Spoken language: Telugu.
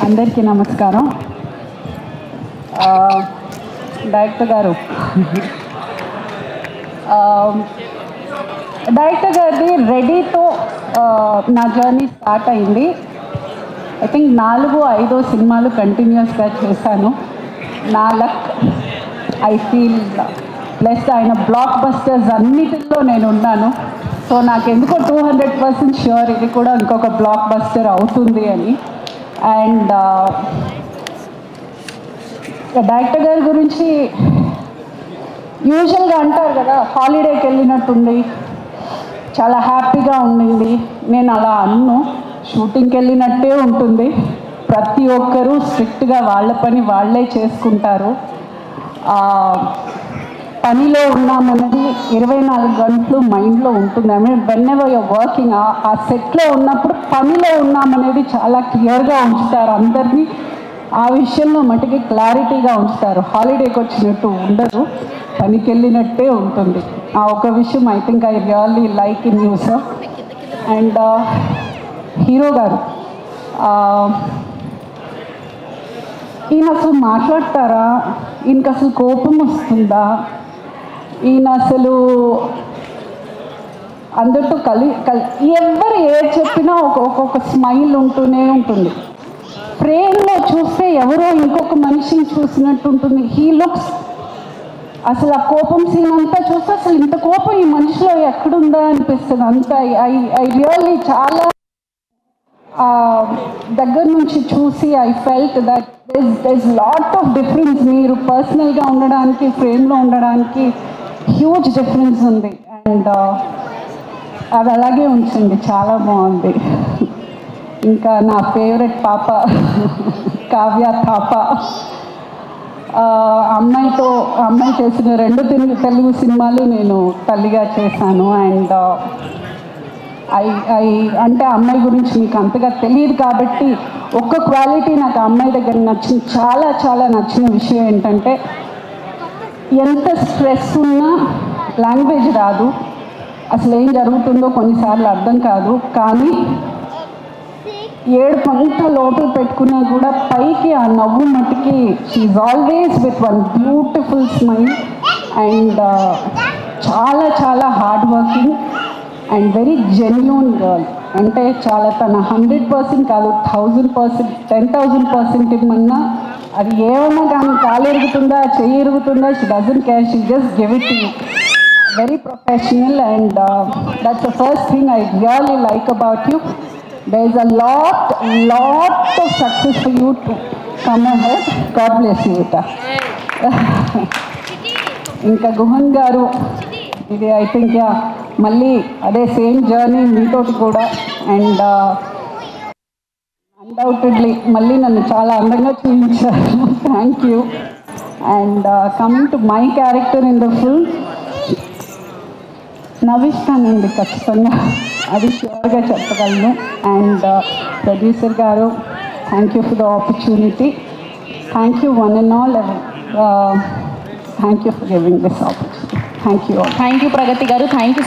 అందరికీ నమస్కారం. డైరెక్టర్ గారిది రెడీతో నా జర్నీ స్టార్ట్ అయింది. ఐ థింక్ 4-5 సినిమాలు కంటిన్యూస్గా చేశాను. నా లక్, ఐ ఫీల్ ప్లస్ ఆయన బ్లాక్ బస్టర్స్ అన్నిటిలో నేను ఉన్నాను. సో నాకు ఎందుకో 200% ష్యూర్ ఇది కూడా ఇంకొక బ్లాక్ బస్టర్ అవుతుంది అని. అండ్ డైరెక్టర్ గారి గురించి యూజువల్గా అంటారు కదా, హాలిడేకి వెళ్ళినట్టుంది, చాలా హ్యాపీగా ఉండింది. నేను అలా అన్ను, షూటింగ్కి వెళ్ళినట్టే ఉంటుంది. ప్రతి ఒక్కరూ స్ట్రిక్ట్గా వాళ్ళ పని వాళ్ళే చేసుకుంటారు. పనిలో ఉన్నామన్నది 24 గంటలు మైండ్లో ఉంటుంది. I mean whenever you're working, ఆ సెట్లో ఉన్నప్పుడు పనిలో ఉన్నామనేది చాలా క్లియర్గా ఉంచుతారు అందరినీ. ఆ విషయంలో మటుకి క్లారిటీగా ఉంచుతారు. హాలిడేకి వచ్చినట్టు ఉండదు, పనికి వెళ్ళినట్టే ఉంటుంది. ఆ ఒక విషయం I think I really like in you sir. And hero గారు, ఈయన అసలు మాట్లాడతారా? ఈయనకి అసలు కోపం వస్తుందా? ఈయన అసలు అందరితో ఎవరు ఏది చెప్పినా ఒక్కొక్క స్మైల్ ఉంటూనే ఉంటుంది. ఫ్రేమ్లో చూస్తే ఎవరో ఇంకొక మనిషిని చూసినట్టు ఉంటుంది. హీ లుక్స్, అసలు ఆ కోపం సీన్ అంతా చూస్తే అసలు ఇంత కోపం ఈ మనిషిలో ఎక్కడుందా అనిపిస్తుంది. అంతా ఐ రియల్లీ చాలా దగ్గర నుంచి చూసి I felt that there lot of difference. మీరు పర్సనల్గా ఉండడానికి, ఫ్రేమ్లో ఉండడానికి హ్యూజ్ డిఫరెన్స్ ఉంది. అండ్ అది అలాగే ఉంచండి, చాలా బాగుంది. ఇంకా నా ఫేవరెట్ పాప కావ్య థాప, అమ్మాయి చేసిన 2 తెలుగు సినిమాలు నేను తల్లిగా చేశాను. అండ్ అంటే అమ్మాయి గురించి మీకు అంతగా తెలియదు కాబట్టి ఒక్క క్వాలిటీ నాకు అమ్మాయి దగ్గర నచ్చిన, చాలా చాలా నచ్చిన విషయం ఏంటంటే, ఎంత స్ట్రెస్ ఉన్నా లాంగ్వేజ్ రాదు, అసలు ఏం జరుగుతుందో కొన్నిసార్లు అర్థం కాదు, కానీ ఏడుపు అంతా లోపల పెట్టుకున్నా కూడా పైకి ఆ నవ్వు మట్టుకి she always with one beautiful smile. And చాలా చాలా hard working and very genuine girl. అంటే చాలా తన 100% కాదు, 1000%, 10,000% ఇమ్మన్నా అది ఏమన్నా కానీ కాలు ఎరుగుతుందా, చెయ్యి ఎరుగుతుందా, she doesn't care, she just give it to you. Very professional. And that's the first thing I really like about you. there is a lot of success for you to come ahead. God bless you Vita. ఇంకా గుహన్ గారు, ఇది ఐ థింక్ మళ్ళీ అదే సేమ్ జర్నీ మీతోటి కూడా. అండ్ అన్డౌటెడ్లీ మళ్ళీ నన్ను చాలా అందంగా చూపించారు. Thank you. And coming to my character in the film, నవ్విస్తానండి ఖచ్చితంగా, అది ష్యూర్గా చెప్పగలను. అండ్ ప్రొడ్యూసర్ గారు, thank you for the opportunity. Thank you one and all. Thank you for giving this opportunity. Thank you. Thank you Pragathi garu. Thank you.